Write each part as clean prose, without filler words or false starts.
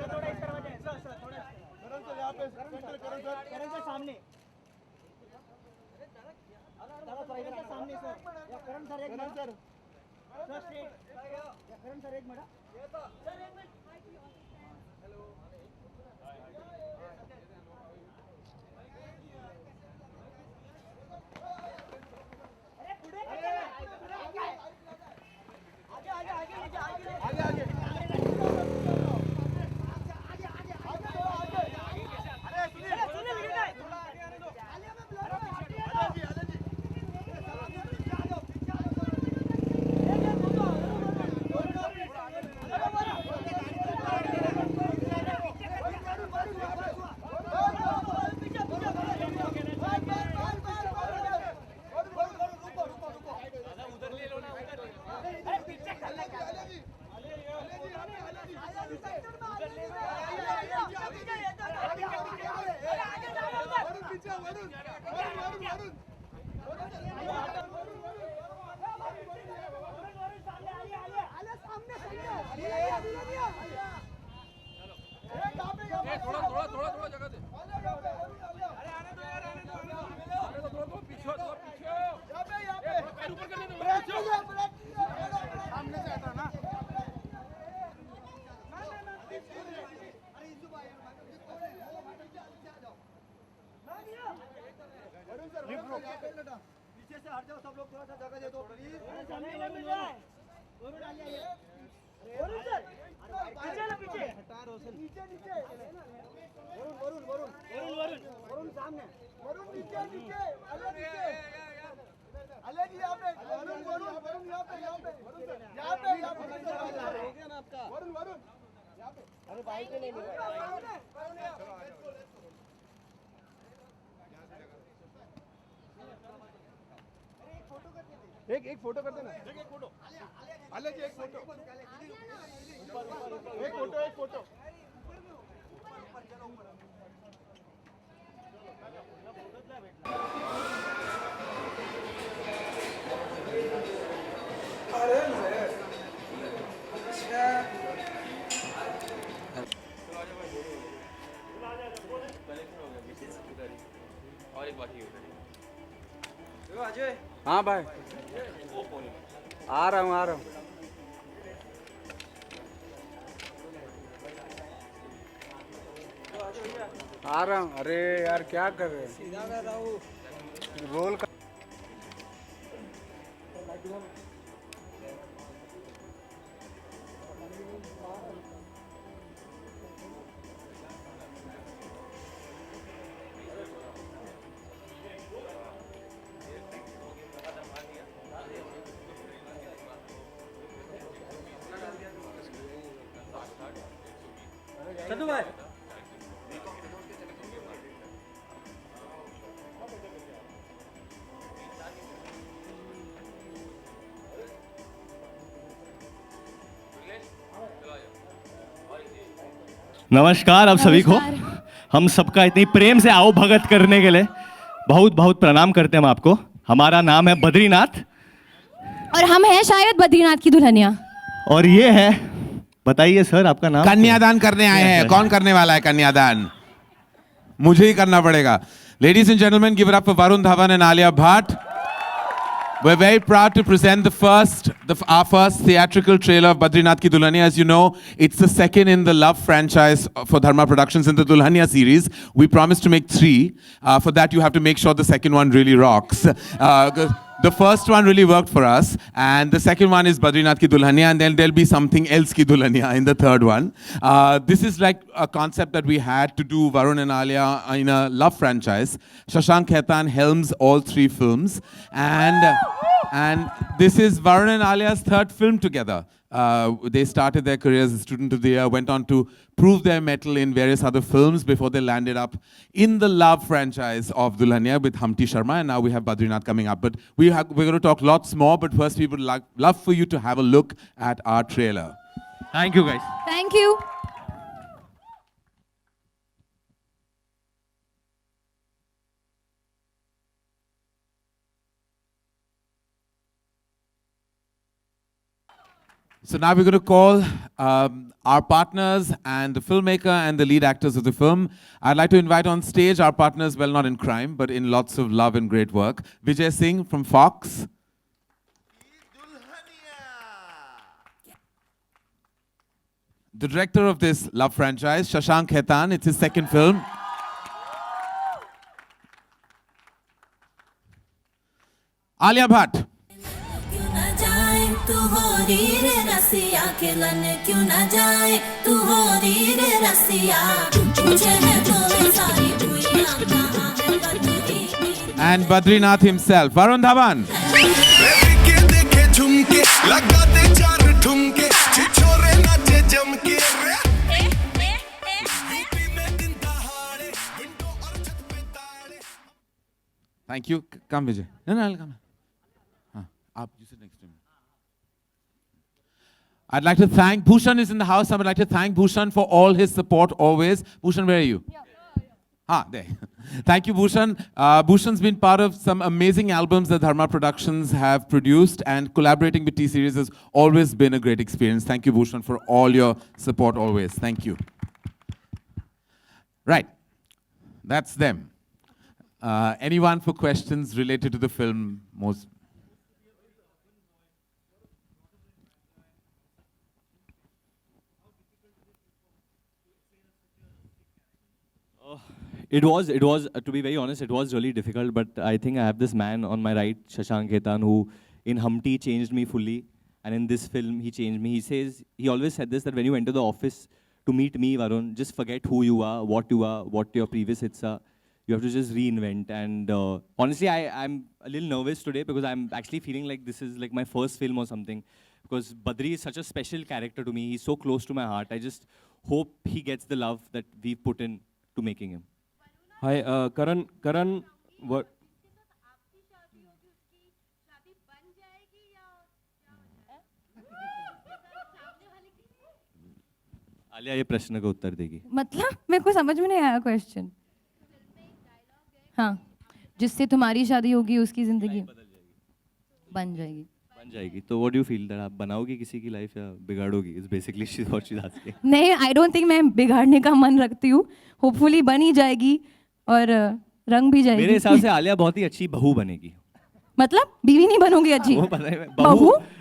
थोड़ा इस तरफ जाए सर थोड़ा करण सर यहाँ पे करण सर सामने दादा सामने सर या करण सर एक मिनट सर स्ट्रेट या करण सर एक मिनट सर एक मिनट हेलो अरे पुढे आगे थोड़ा जगह दे। अरे आने दो यार आने दो थोड़ा पीछे यहाँ पे पैर ऊपर करने दो सामने से आता ना पीछे से हट जाओ सब लोग थोड़ा सा जगह दे दो प्लीज वरुण सामने वरुण नीचे अले जी यहाँ पे वरुण यहाँ पे हो गया ना आपका वरुण यहाँ पे अरे बाइक पे नहीं एक फोटो कर देना एक फोटो अले जी एक फोटो और एक बाकी अजय हाँ भाई आ रहा हूँ अरे यार क्या कर रहे हैं सीधा कर रहा हूँ रोल कर चंदू भाई नमस्कार आप सभी को हम सबका इतनी प्रेम से आओ भगत करने के लिए बहुत बहुत प्रणाम करते हैं हम आपको। हमारा नाम है बद्रीनाथ और हम हैं शायद बद्रीनाथ की दुल्हनिया। और ये है, बताइए सर आपका नाम? कन्यादान करने आए हैं। कौन करने वाला है कन्यादान? मुझे ही करना पड़ेगा। Ladies and gentlemen, give it up for Varun Dhawan and Alia Bhatt. We're very proud to present our first theatrical trailer of Badrinath Ki Dulhania. As you know, it's the second in the Love franchise for Dharma Productions in the Dulhania series. We promised to make 3. For that, you have to make sure the second one really rocks. The first one really worked for us, and the second one is Badrinath Ki Dulhania, and then there'll be something else Ki Dulhania in the third one. This is like a concept that we had to do Varun and Alia in a love franchise. Shashank Khaitan helms all 3 films, and this is Varun and Alia's 3rd film together. They started their careers as Student of the Year, went on to prove their mettle in various other films before they landed up in the Love franchise of Dulhania with Humpty Sharma, and now we have Badrinath coming up. But we're going to talk lots more, but first we would love for you to have a look at our trailer. Thank you guys. Thank you. So now we're going to call our partners and the filmmaker and the lead actors of the film. I'd like to invite on stage our partners, well, not in crime, but in lots of love and great work. Vijay Singh from Fox. The director of this love franchise, Shashank Khaitan. It's his second film. Alia Bhatt. क्यों ना जाए तू होरी रे रसिया खिलन क्यों ना जाए तू होरी रे रसिया मुझे है तो सारी दुनिया कहाँ है बदरी And Badrinath himself, Varun Dhawan. देखे देखे झुमके लगा दे चार ठुमके छिछोरे नाचे जमके यूपी में दिन दहाड़े विंडो और छत पे ताड़े. Thank you. Come, Vijay. No, I'll come. You sit next to him. I'd like to thank Bhushan is in the house. I would like to thank Bhushan for all his support always. Bhushan, where are you? There. Thank you, Bhushan. Bhushan's been part of some amazing albums that Dharma Productions have produced, and collaborating with T-Series has always been a great experience. Thank you, Bhushan, for all your support always. Thank you. Right. That's them. Anyone for questions related to the film? Most. It was, to be very honest, it was really difficult, but I think I have this man on my right, Shashank Khaitan, who in Humpty changed me fully, and in this film, he changed me. He always said this, that when you enter the office to meet me, Varun, just forget who you are, what your previous hits are. You have to just reinvent, and honestly, I'm a little nervous today because I'm actually feeling like this is like my first film or something, because Badri is such a special character to me. He's so close to my heart. I just hope he gets the love that we've put in to making him. Hi, Karan, what? Alia ये प्रश्न का उत्तर देगी. मतलब मेरे को समझ में नहीं आया क्वेश्चन. हाँ, जिससे तुम्हारी शादी होगी उसकी जिंदगी बन जाएगी. तो what do you feel that आप बनाओगी किसी की लाइफ या बिगाड़ोगी? It's basically what she's asking. नहीं, I don't think मैं बिगाड़ने का मन रखती हूँ. Hopefully बन ही जाएगी और रंग भी जाएगी. मेरे हिसाब से आलिया बहुत ही अच्छी बहू बनेगी. मतलब बीवी नहीं बनोगी अच्छी. वो पता है.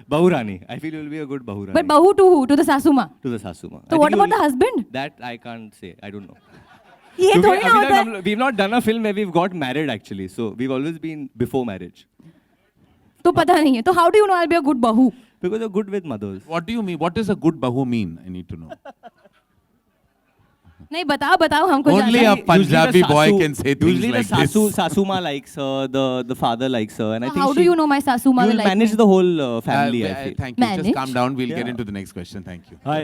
बहू रानी. I feel you will be a good बहू रानी. But बहू to who? To the सासू माँ. To the सासू माँ. So what about the husband? That I can't say. I don't know. ये थोड़ी ना होता है. We've not done a film where we've got married actually. So we've always been before marriage. तो पता नहीं है. तो how do you know I'll be a good बहू? Because you're good with mothers. What do you mean? What does a good bahu mean? I need to know. नहीं बताओ हमको. Only a Punjabi boy can say things usually like the this. sasu ma likes her, the father likes her, and I think how do you know my sasu ma will you'll like manage me? the whole family. I feel. Thank you. Just Manage? calm down. We'll get Yeah. into the next question. Thank you. Hi,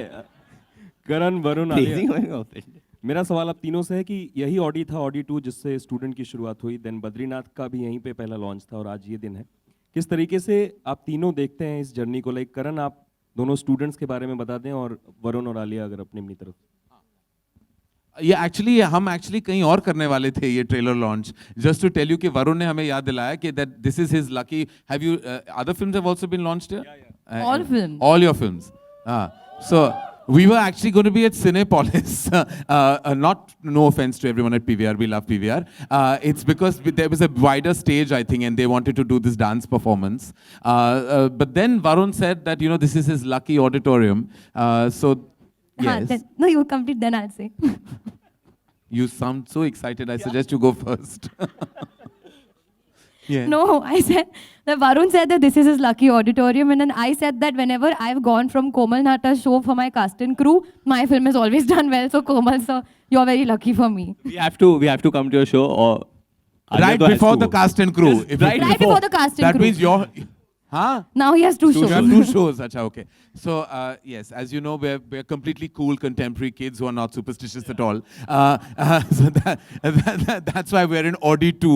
Karan, Varun, Pleasing Alia. going off it. मेरा सवाल आप तीनों से है कि यही Audi था, Audi 2, जिससे स्टूडेंट की शुरुआत हुई. देन बद्रीनाथ का भी यहीं पे पहला लॉन्च था और आज ये दिन है. किस तरीके से आप तीनों देखते हैं इस जर्नी को? लाइक करण, आप दोनों स्टूडेंट्स के बारे में बता दें, और वरुण और आलिया अगर अपनी तरफ. ये एक्चुअली हम कहीं और करने वाले थे ये trailer launch. Just to tell you कि वरुण ने हमें याद दिलाया कि that this is his lucky. Have you other films have also been launched here? All films. All your films. So we were actually going to be at Cinepolis. Not, no offense to everyone at PVR, we love PVR. It's because there was a wider stage, I think, and they wanted to do this dance performance. But then Varun said that, you know, this is his lucky auditorium. So, yes. No, you complete, then I'll say. You sound so excited. I suggest you go first. Yeah. No, I said that Varun said that this is his lucky auditorium, and then I said that whenever I've gone from Komal Nata's show for my cast and crew, my film has always done well. So Komal, sir, you're very lucky for me. We have to come to your show, or Right before the cast and crew. Just If you- right Right before the cast and That crew. means you're... Huh? Now he has two You shows. have 2 shows. Acha, okay. So, yes, as you know, we're completely cool contemporary kids who are not superstitious at all. So that's why we're in Audi 2.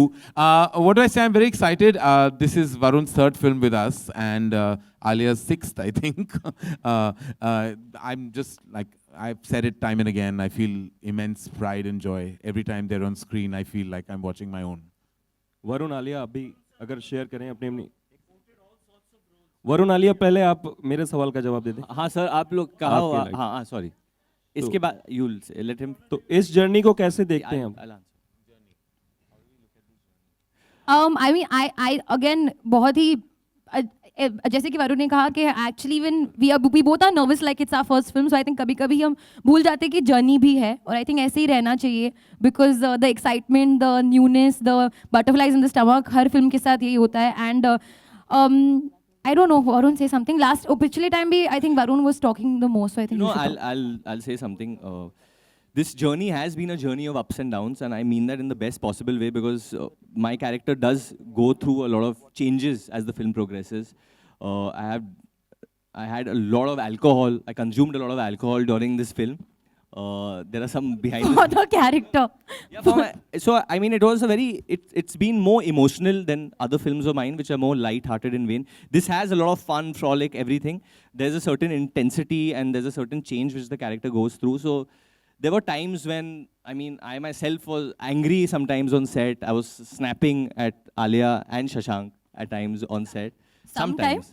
What do I say? I'm very excited. This is Varun's 3rd film with us, and Alia's 6th, I think. I'm just like, I've said it time and again, I feel immense pride and joy. Every time they're on screen, I feel like I'm watching my own. Varun, Alia, आप भी अगर share करें अपनी. वरुण आलिया, पहले आप मेरे सवाल का जवाब दे दें. हाँ सर, आप लोग कहा आपके हुआ, like. हाँ सॉरी, इसके बाद you'll let him. तो इस जर्नी को कैसे देखते हैं आप? I'll answer. I mean, I again बहुत ही जैसे कि वरुण ने कहा कि actually when we both are nervous like it's our first film, so I think कभी-कभी हम भूल जाते हैं कि जर्नी भी है, और I think ऐसे ही रहना चाहिए because the excitement, the newness, the butterflies in the stomach, her film के साथ यही होता है. And I don't know, Varun say something. पिछले time भी I think Varun was talking the most, so I think No, you should talk. I'll say something. This journey has been a journey of ups and downs, and I mean that in the best possible way, because my character does go through a lot of changes as the film progresses. I had a lot of alcohol. I consumed a lot of alcohol during this film. There are some behind. For the character. Yeah, so I mean, it was a very. It's been more emotional than other films of mine, which are more light-hearted in vein. This has a lot of fun, frolic, everything. There's a certain intensity and there's a certain change which the character goes through. So there were times when, I mean, I myself was angry sometimes on set. I was snapping at Alia and Shashank at times on set. Sometimes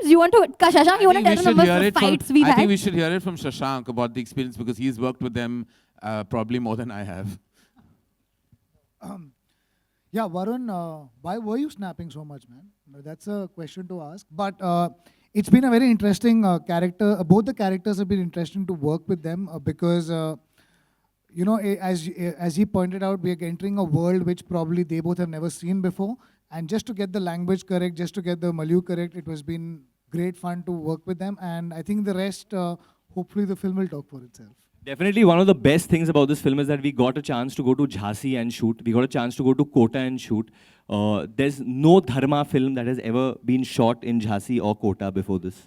you want to, Shashank, you want to tell the numbers of fights we've I had? think we should hear it from Shashank about the experience, because he's worked with them probably more than I have. Yeah, Varun, why were you snapping so much, man? That's a question to ask. But it's been a very interesting character. Both the characters have been interesting to work with them because, you know, as he pointed out, we are entering a world which probably they both have never seen before. And just to get the language correct, just to get the Malayu correct, it has been great fun to work with them. And I think the rest, hopefully the film will talk for itself. Definitely one of the best things about this film is that we got a chance to go to Jhansi and shoot. We got a chance to go to Kota and shoot. There's no Dharma film that has ever been shot in Jhansi or Kota before this.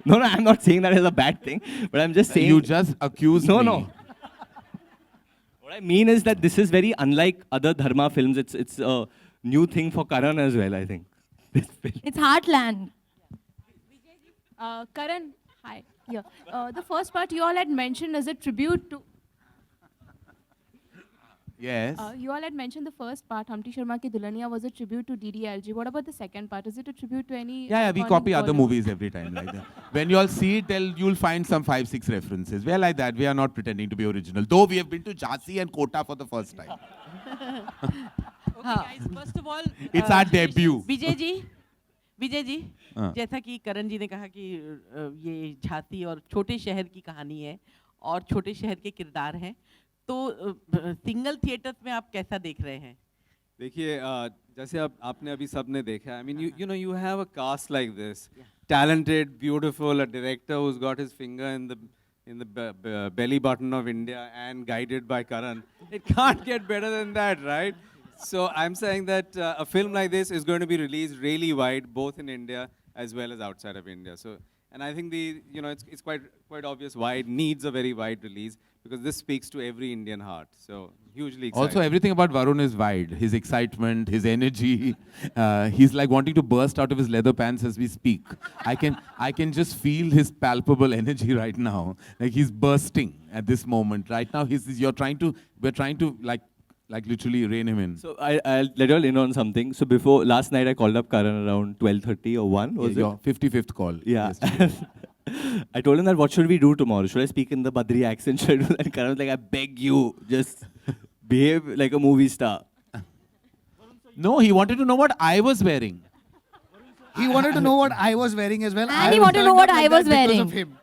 No, I'm not saying that as a bad thing, but I'm just saying... You just accused me. No. What I mean is that this is very unlike other Dharma films. It's a new thing for Karan as well, I think. This film. It's Heartland. Karan, hi. Yeah. The first part you all had mentioned is a tribute to... Yes. You all had mentioned the first part, Humpty Sharma Ki Dulhania, was a tribute to DDLG. What about the second part? Is it a tribute to any... Yeah, we iconic copy other Bollywood? movies every time like that. When you all see it, you'll find some 5-6 references. We are like that. We are not pretending to be original. Though we have been to Jhansi and Kota for the first time. guys, first of all, It's our debut. Vijay ji, जैसा कि करण जी ने कहा कि ये झांसी और छोटे शहर की कहानी है और छोटे शहर के किरदार हैं, तो सिंगल थिएटर्स में आप कैसा देख रहे हैं? देखिए, जैसे आपने अभी सबने देखा, I mean, you have a cast like this, talented, beautiful, a director who's got his finger in the belly button of India and guided by Karan. It can't get better than that, right? So I'm saying that a film like this is going to be released really wide, both in India as well as outside of India. So, and I think it's quite obvious why it needs a very wide release, because this speaks to every Indian heart. So hugely excited. Also, everything about Varun is wide. His excitement, his energy. He's like wanting to burst out of his leather pants as we speak. I can just feel his palpable energy right now. Like he's bursting at this moment. Right now, we're trying to like literally rein him in. So I'll let you all in on something. So last night I called up Karan around 12:30 or 1, was it? Your 55th call. Yeah. I told him that what should we do tomorrow? Should I speak in the Badri accent? Should I do that? And Karan was like, I beg you, just behave like a movie star. No, he wanted to know what I was wearing. He wanted to know what I was wearing as well. And he wanted to know what I was because wearing. of him.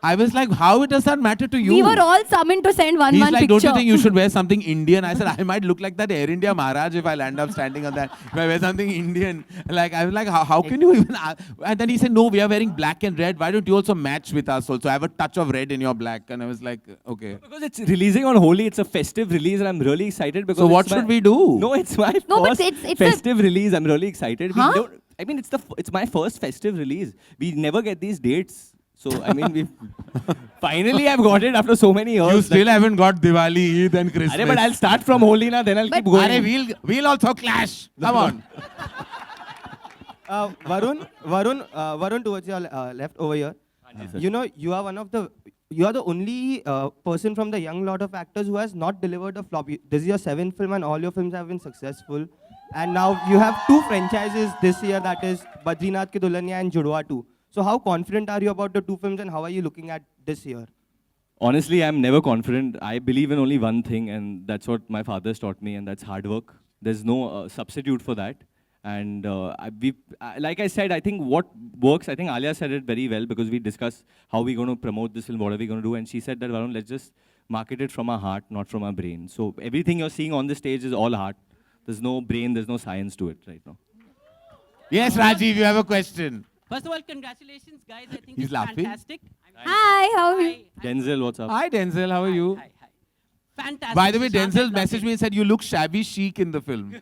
I was like, how does that matter to you? We were all summoned to send one He's picture. like, don't you think you should wear something Indian? I said, I might look like that Air India Maharaj if I land up standing on that. If I wear something Indian. Like, I was like, how can you even... And then he said, no, we are wearing black and red. Why don't you also match with us also? I have a touch of red in your black. And I was like, okay. Because it's releasing on Holi, it's a festive release, and I'm really excited because... So what should we do? No, it's my first festive release. I'm really excited. Huh? I mean, it's my first festive release. We never get these dates. So, I mean, finally I've got it after so many years. You still haven't got Diwali, Eid and Christmas. But I'll start from Holi now, then I'll keep going. We'll also clash. Come on. Varun, towards your left over here. You know, you are the only person from the young lot of actors who has not delivered a flop. This is your 7th film and all your films have been successful. And now you have two franchises this year, that is Badrinath Ki Dulhania and Judwa 2. So how confident are you about the two films and how are you looking at this year? Honestly, I'm never confident. I believe in only one thing, and that's what my father's taught me, and that's hard work. There's no substitute for that. And like I said, I think what works, I think Alia said it very well, because we discussed how we're going to promote this film, what are we going to do, and she said that, Varun, let's just market it from our heart, not from our brain. So everything you're seeing on the stage is all heart. There's no brain, there's no science to it right now. Yes, Rajiv, you have a question. First of all, congratulations, guys. I think He's it's laughing. fantastic. Hi, how are you? Denzel, what's up? Hi, Denzel, how are you? Hi. Fantastic. By the way, Shashank, I Denzel loved messaged it. me and said, you look shabby chic in the film.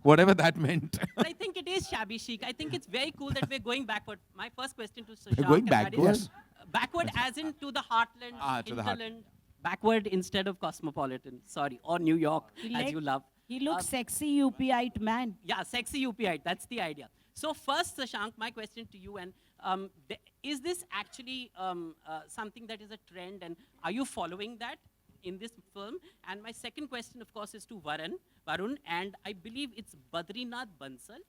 Whatever that meant. But I think it is shabby chic. I think it's very cool that we're going backward. My first question to Shashank. We're going and that is, backwards? Backward as in to the heartland, To the heart. hinterland, backward instead of cosmopolitan. Sorry, or New York, as you love. He looks sexy UPite man. Yeah, sexy UPite. That's the idea. So first, Shashank, my question to you, and is this actually something that is a trend, and are you following that in this film? And my second question, of course, is to Varun, and I believe it's Badrinath Bansal.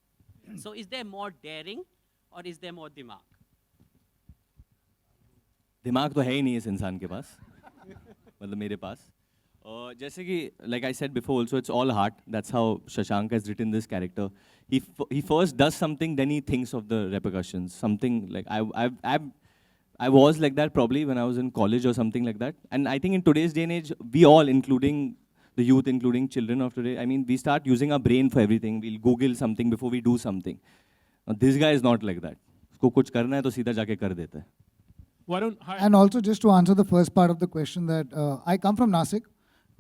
So is there more daring, or is there more dimag? दिमाग तो है ही नहीं इस इंसान के पास मतलब मेरे पास जैसे कि like I said before also, it's all heart. That's how Shashank has written this character. He first does something, then he thinks of the repercussions. Something like I was like that probably when I was in college or something like that. And I think in today's day and age, we all, including the youth, including children of today, I mean, we start using our brain for everything. We'll Google something before we do something. Now, this guy is not like that. उसको कुछ करना है तो सीधा जाके कर देता है. Varun, hi. And also, just to answer the first part of the question, that I come from Nasik,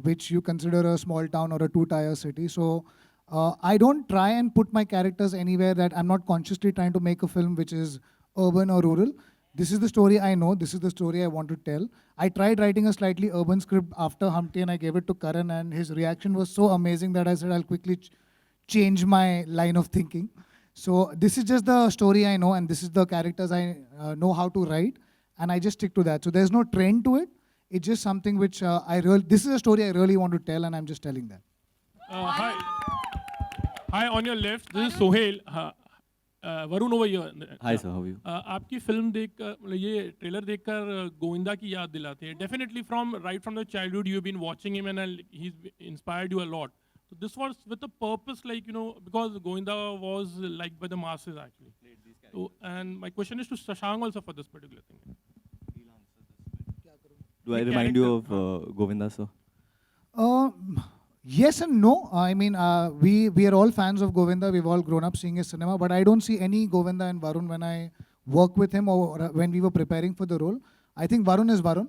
which you consider a small town or a two-tier city. So I don't try and put my characters anywhere that I'm not consciously trying to make a film which is urban or rural. This is the story I know. This is the story I want to tell. I tried writing a slightly urban script after Humpty and I gave it to Karan, and his reaction was so amazing that I said I'll quickly change my line of thinking. So this is just the story I know, and this is the characters I know how to write, and I just stick to that. So there's no trend to it. It's just something which this is a story I really want to tell, and I'm just telling that. Hi, on your left, this is Sohail. Varun over here. Hi sir, how are you? आपकी film देखकर ये trailer देखकर गोविंदा की याद दिलाते हैं. Definitely right from the childhood you've been watching him, and he's inspired you a lot. So this was with a purpose, like, you know, because Govinda was liked by the masses actually. So, and my question is to Shashank also for this particular thing. Do I remind you of Govinda sir? Yes and no. I mean, we are all fans of Govinda. We've all grown up seeing his cinema, but I don't see any Govinda in Varun when I work with him or when we were preparing for the role. I think Varun is Varun,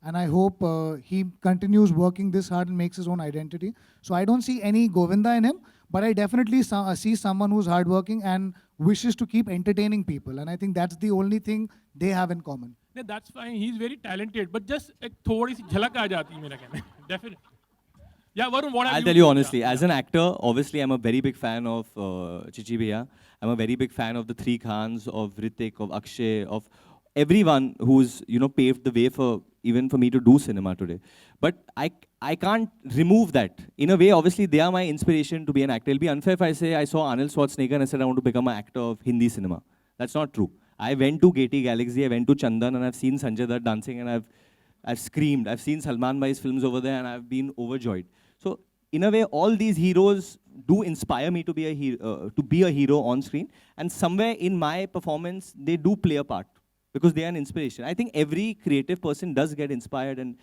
and I hope he continues working this hard and makes his own identity. So I don't see any Govinda in him, but I definitely see someone who's hardworking and wishes to keep entertaining people. And I think that's the only thing they have in common. No, that's fine. He's very talented, but just एक थोड़ी सी झलक आ जाती है मेरा कहना. Definitely. Yeah, Varun, what have I'll tell you honestly, as an actor, obviously I'm a very big fan of Chichi Bhaiya. I'm a very big fan of the three Khans, of Hrithik, of Akshay, of everyone who's, you know, paved the way for even for me to do cinema today. But I can't remove that. In a way, obviously, they are my inspiration to be an actor. It'll be unfair if I say I saw Arnold Schwarzenegger and I said I want to become an actor of Hindi cinema. That's not true. I went to Gaiety Galaxy, I went to Chandan, and I've seen Sanjay Dutt dancing, and I've screamed. I've seen Salman Bhai's films over there, and I've been overjoyed. So, in a way, all these heroes do inspire me to be a hero on screen. And somewhere in my performance, they do play a part because they are an inspiration. I think every creative person does get inspired, and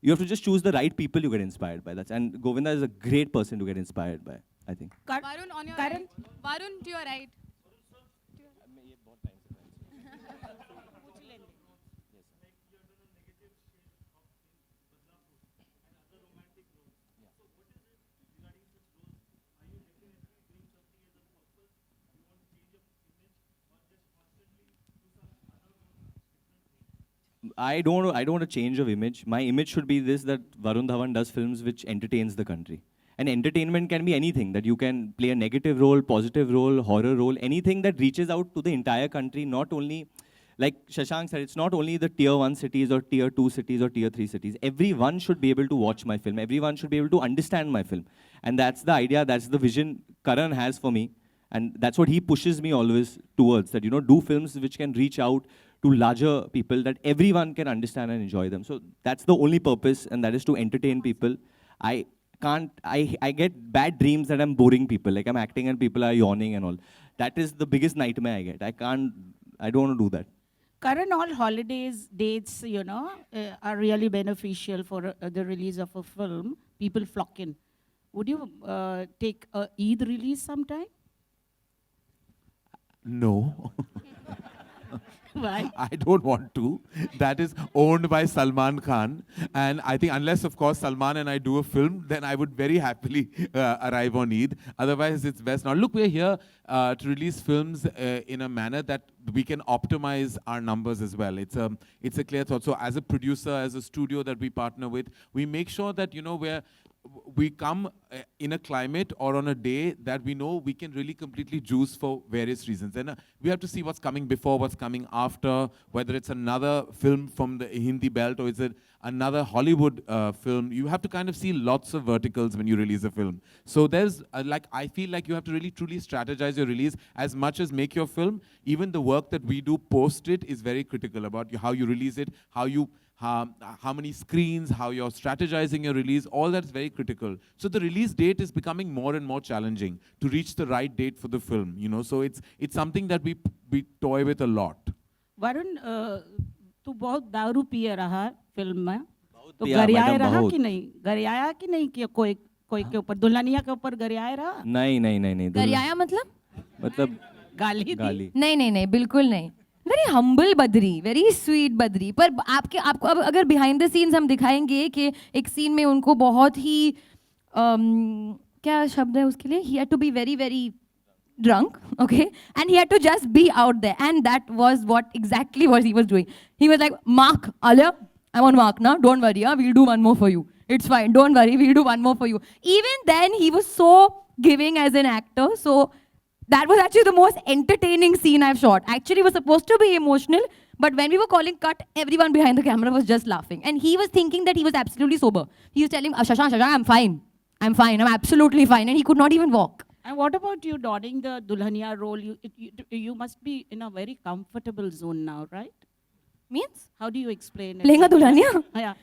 you have to just choose the right people you get inspired by. And Govinda is a great person to get inspired by, I think. Varun, on your right. Varun, to your right. I don't want a change of image. My image should be this, that Varun Dhawan does films which entertains the country. And entertainment can be anything, that you can play a negative role, positive role, horror role, anything that reaches out to the entire country, not only, like Shashank said, it's not only the tier 1 cities or tier 2 cities or tier 3 cities. Everyone should be able to watch my film. Everyone should be able to understand my film. And that's the idea, that's the vision Karan has for me. And that's what he pushes me always towards, that, do films which can reach out to larger people, that everyone can understand and enjoy them. So that's the only purpose, and that is to entertain people. I get bad dreams that I'm boring people, like I'm acting and people are yawning and all. That is the biggest nightmare I get. I don't want to do that. Karan, all holidays, dates, are really beneficial for the release of a film. People flock in. Would you take a Eid release sometime? No. Why? I don't want to. That is owned by Salman Khan. And I think unless, of course, Salman and I do a film, then I would very happily arrive on Eid. Otherwise, it's best not. Look, we're here to release films in a manner that we can optimize our numbers as well. It's a clear thought. So as a producer, as a studio that we partner with, we make sure that, we come in a climate or on a day that we know we can really completely juice for various reasons. And we have to see what's coming before, what's coming after, whether it's another film from the Hindi belt or is it another Hollywood film. You have to kind of see lots of verticals when you release a film. So there's, I feel like you have to really truly strategize your release as much as make your film. Even the work that we do post it is very critical about how you release it, how many screens, how you're strategizing your release, all that's very critical. So the release date is becoming more and more challenging to reach the right date for the film, So it's something that we toy with a lot. Varun, तू बहुत दारू पिए रहा film में, तो पिया, गरियाए madam, रहा बहुत। कि नहीं? गरियाया कि नहीं कि कोई के ऊपर, दुल्हनिया के ऊपर गरियाए रहा? नहीं. गरियाया मतलब गाली गाली. नहीं, बिल्कुल नहीं. Very humble Badri, very sweet Badri. पर आपको अब अगर बिहाइंड द सीन्स हम दिखाएंगे कि एक सीन में उनको बहुत ही क्या शब्द है उसके लिए, he had to be very very drunk, okay, and he had to just be out there, and that was exactly what he was doing. He was like, Mark, Alia, I'm on Mark now, don't worry, we'll do one more for you. It's fine, don't worry, we'll do one more for you. Even then, he was so giving as an actor. So that was actually the most entertaining scene I've shot. Actually, it was supposed to be emotional, but when we were calling cut, everyone behind the camera was just laughing. And he was thinking that he was absolutely sober. He was telling, Shashank, I'm fine, I'm absolutely fine. And he could not even walk. And what about you donning the Dulhania role? You must be in a very comfortable zone now, right? Means? How do you explain it? Playing a Dulhania? Yeah.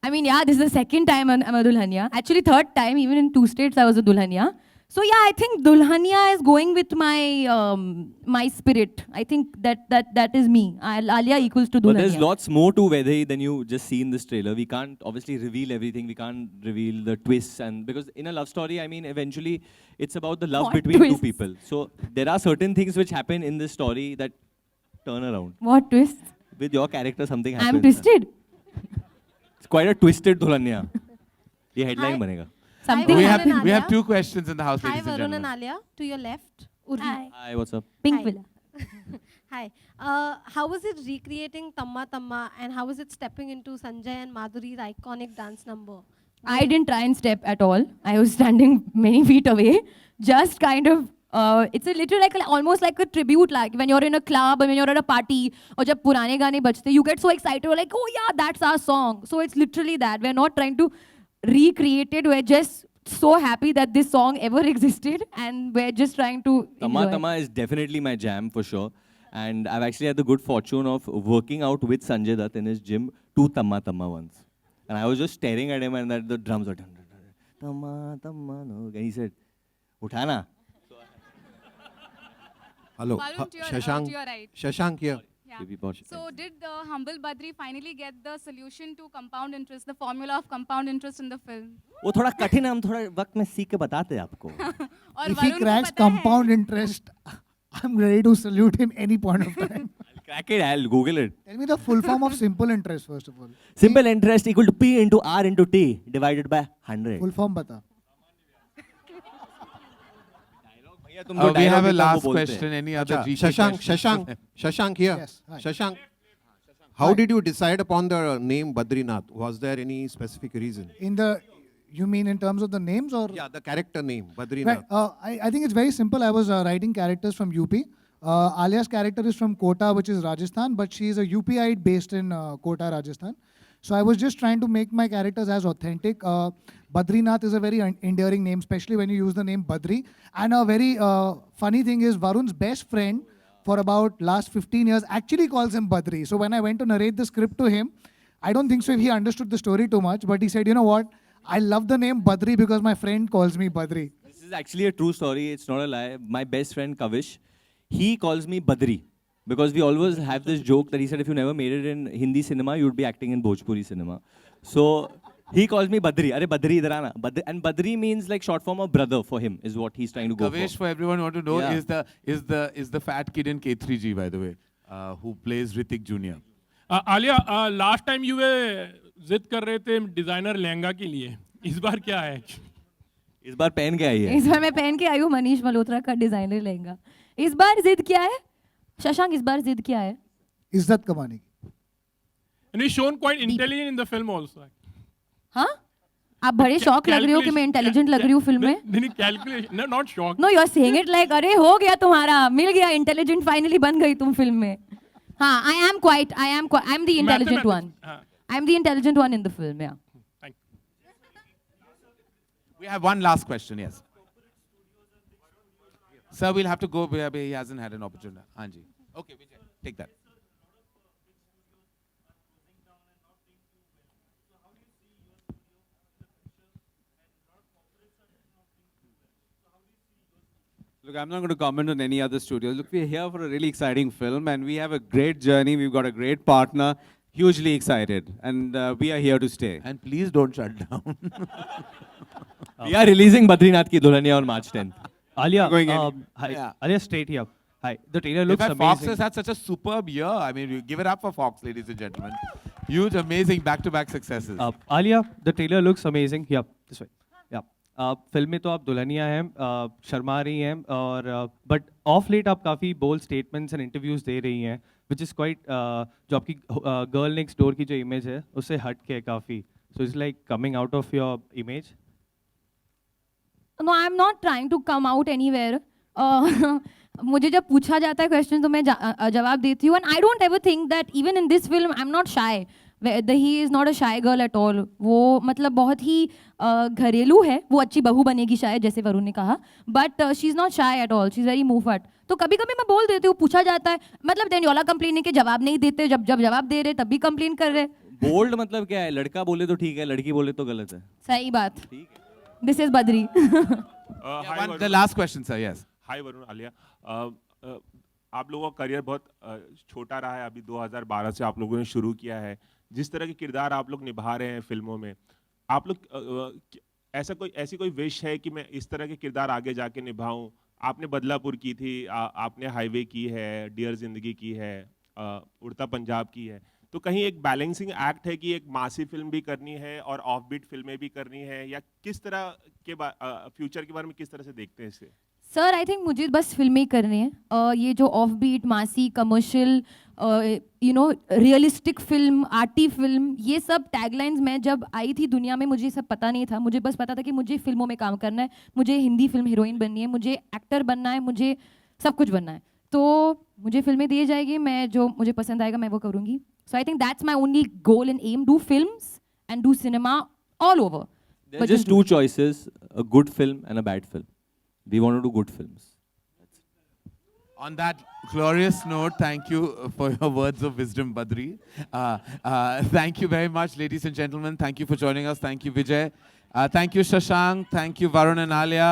I mean, yeah, this is the second time I'm a Dulhania. Actually, third time, even in 2 states, I was a Dulhania. So yeah, I think Dulhania is going with my spirit. I think that is me. Alia equals to Dulhania. But there's lots more to Vedai than you just see in this trailer. We can't obviously reveal everything. We can't reveal the twists, and because in a love story, I mean, eventually it's about the love between two people. So there are certain things which happen in this story that turn around. What twists? With your character, something happens. I'm twisted. It's quite a twisted Dulhania. Ye headline banega. We have 2 questions in the house, Hi, ladies and Varun gentlemen. and Alia. To your left, Urvi. Hi, what's up? Pink Hi. Villa. Hi. How was it recreating Tamma Tamma, and how was it stepping into Sanjay and Madhuri's iconic dance number? I didn't try and step at all. I was standing many feet away. Just kind of, it's a little almost like a tribute, like when you're in a club and when you're at a party, or jab purane gaane bajte, you get so excited, you're like, oh yeah, that's our song. So it's literally that. We're not trying to recreate it. We're just so happy that this song ever existed, and we're just trying to Tamma Tamma is definitely my jam for sure. And I've actually had the good fortune of working out with Sanjay Dutt in his gym to Tamma Tamma once. And I was just staring at him, and that the drums were Tamma Tamma no. And he said, Uthana. Hello, Varun, to your right. Shashank here. Yeah. So did the humble Badri finally get the solution to compound interest, the formula of compound interest in the film? वो थोड़ा कठिन है, हम थोड़ा वक्त में सीख के बताते हैं आपको. और If he cracks compound interest, I'm ready to salute him any point of time. I'll crack it, I'll Google it. Tell me the full form of simple interest first of all. Simple interest equal to P into R into T divided by 100. Full form bata. We have a last question. Any other Shashank here. Yes, hi. Shashank, how did you decide upon the name Badrinath? Was there any specific reason? You mean in terms of the names or? Yeah, the character name, Badrinath. Right. I think it's very simple. I was writing characters from UP. Alia's character is from Kota, which is Rajasthan, but she is a UPite based in Kota, Rajasthan. So I was just trying to make my characters as authentic. Badrinath is a very endearing name, especially when you use the name Badri. And a very funny thing is Varun's best friend for about last 15 years actually calls him Badri. So when I went to narrate the script to him, I don't think so if he understood the story too much, but he said, you know what, I love the name Badri because my friend calls me Badri. This is actually a true story, it's not a lie. My best friend Kavish, he calls me Badri. Because we always have this joke that he said if you never made it in Hindi cinema, you would be acting in Bhojpuri cinema. So he calls me Badri. Arey Badri idhar aana. And Badri means like short form of brother for him, is what he's trying to go Kavish, for. for everyone want to know, Yeah. is the fat kid in K3G, by the way, who plays Hrithik Jr. Alia, last time you were जिद कर रहे थे designer lehenga के लिए, इस बार क्या है? इस बार पहन के आई है. इस बार मैं पहन के आई हूँ मनीष मल्होत्रा का डिजाइनर लहंगा. इस बार जिद क्या है? शशांक, इस बार जिद क्या है? इज्जत कमाने की. And he's shown quite intelligent in the film also. हाँ? आप बड़े शौक लग रहे हो कि मैं इंटेलिजेंट लग रही हूँ फिल्म में? नहीं, calculation, no, not shock. No, you are saying it like अरे हो गया तुम्हारा, मिल गया, इंटेलिजेंट फाइनली बन गई तुम फिल्म में. हाँ, I am the intelligent one. I am the intelligent one in the film, yeah. Thank you. We have one last question, yes. Sir, we'll have to go where he hasn't had an opportunity. Anji. Okay, Vijay, take that. Look, I'm not going to comment on any other studios. Look, we're here for a really exciting film, and we have a great journey. We've got a great partner. Hugely excited, and we are here to stay. And please don't shut down. We are releasing Badrinath Ki Dulhania on March 10th. Alia, Going in. hi. Yeah. Alia, straight here. Hi. The trailer In looks fact, amazing. Fox has had such a superb year. I mean, we give it up for Fox, ladies and gentlemen. Huge, amazing back-to-back successes. Alia, the trailer looks amazing. Yeah, this way. Yeah. Film में तो आप दुल्हनिया हैं, शर्मा रही हैं और but of late आप काफ़ी bold statements and interviews दे रही हैं, विच इज़ क्वाइट जो आपकी गर्ल नेक्स्ट डोर की जो इमेज है उससे हट के काफ़ी. So it's like coming out of your image. No, I'm not trying to come out anywhere. मुझे जब पूछा जाता है क्वेश्चन तो मैं जवाब देती हूँ. And I don't ever think that even in this film I'm not shy. He is not a shy girl at all. वो मतलब बहुत ही घरेलू है. वो अच्छी बहू बनेगी शायद, जैसे वरुण ने कहा. But she's not shy at all. She's very muffat. तो कभी कभी मैं बोल देती हूँ, पूछा जाता है, मतलब then y'all are complaining के जवाब नहीं देते, जब जवाब दे रहे तब भी कंप्लेन कर रहे. बोल्ड मतलब क्या है? लड़का बोले तो ठीक है, लड़की बोले तो गलत है. सही बात. This is Badri. The last question, sir. Yes. Hi, Varun, Alia. आप लोगों का करियर बहुत छोटा रहा है. अभी 2012 से आप लोगों ने शुरू किया है. जिस तरह के किरदार आप लोग निभा रहे हैं फिल्मों में, आप लोग ऐसी कोई विश है कि मैं इस तरह के किरदार आगे जाके निभाऊं? आपने बदलापुर की थी, आपने हाईवे की है, डियर जिंदगी की है, उड़ता पंजाब की है. तो कहीं एक बैलेंसिंग एक्ट है कि एक मासी फिल्म भी करनी है और ऑफ बीट फिल्में भी करनी है, या किस तरह के फ्यूचर के बारे में किस तरह से देखते हैं इसे? सर, आई थिंक मुझे बस फिल्में ही करनी है. ये जो off beat, massy, commercial, realistic film, arty film, ये सब टैगलाइंस मैं जब आई थी दुनिया में मुझे सब पता नहीं था. मुझे बस पता था कि मुझे फिल्मों में काम करना है, मुझे हिंदी फिल्म हीरोइन बननी है, मुझे एक्टर बनना है, मुझे सब कुछ बनना है. तो मुझे फिल्में दी जाएगी, मैं जो मुझे पसंद आएगा मैं वो करूँगी. So I think that's my only goal and aim. Do films and do cinema all over. There are just two choices, a good film and a bad film. We want to do good films. On that glorious note, thank you for your words of wisdom, Badri. Thank you very much, ladies and gentlemen. Thank you for joining us. Thank you, Vijay. Thank you, Shashank. Thank you, Varun and Alia.